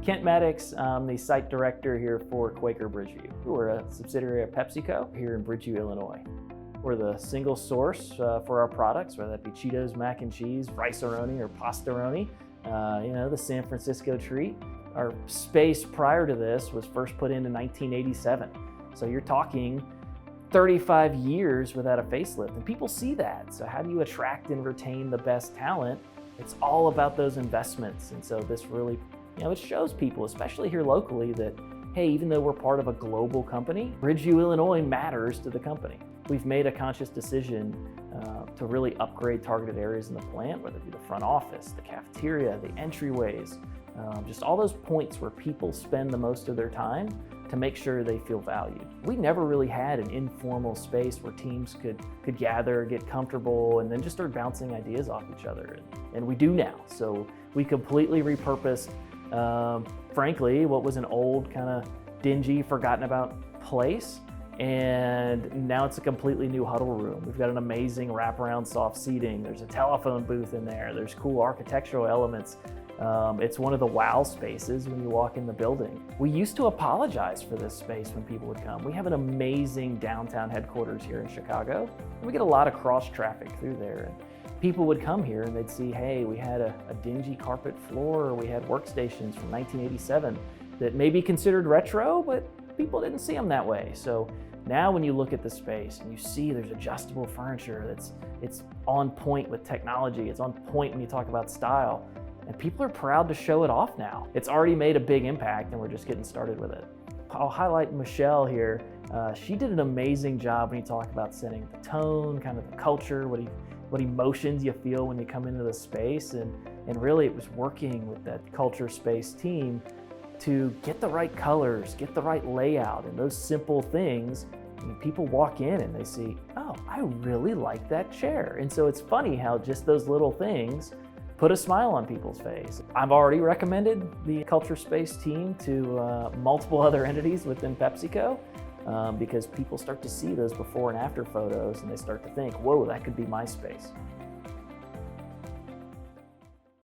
Kent Maddox, I'm the site director here for Quaker Bridgeview. We're a subsidiary of PepsiCo here in Bridgeview, Illinois. We're the single source for our products, whether that be Cheetos, mac and cheese, rice-a-roni, or pasta-roni, the San Francisco treat. Our space prior to this was first put in 1987. So you're talking 35 years without a facelift, and people see that. So how do you attract and retain the best talent? It's all about those investments. And so this really, it shows people, especially here locally, that, hey, even though we're part of a global company, Bridgeview, Illinois matters to the company. We've made a conscious decision to really upgrade targeted areas in the plant, whether it be the front office, the cafeteria, the entryways, just all those points where people spend the most of their time to make sure they feel valued. We never really had an informal space where teams could gather, get comfortable, and then just start bouncing ideas off each other. And we do now. So we completely repurposed, frankly, what was an old kind of dingy, forgotten about place. And now it's a completely new huddle room. We've got an amazing wraparound soft seating. There's a telephone booth in there. There's cool architectural elements. It's one of the wow spaces when you walk in the building. We used to apologize for this space when people would come. We have an amazing downtown headquarters here in Chicago. And we get a lot of cross traffic through there. And people would come here and they'd see, hey, we had a dingy carpet floor, or we had workstations from 1987 that may be considered retro, but people didn't see them that way. So now when you look at the space and you see there's adjustable furniture, it's on point with technology, it's on point when you talk about style, and people are proud to show it off now. It's already made a big impact and we're just getting started with it. I'll highlight Michelle here. She did an amazing job when you talk about setting the tone, kind of the culture, what emotions you feel when you come into the space, and really it was working with that CultureSpace team to get the right colors, get the right layout, and those simple things. And people walk in and they see, oh, I really like that chair. And so it's funny how just those little things put a smile on people's face. I've already recommended the CultureSpace team to multiple other entities within PepsiCo because people start to see those before and after photos and they start to think, whoa, that could be my space.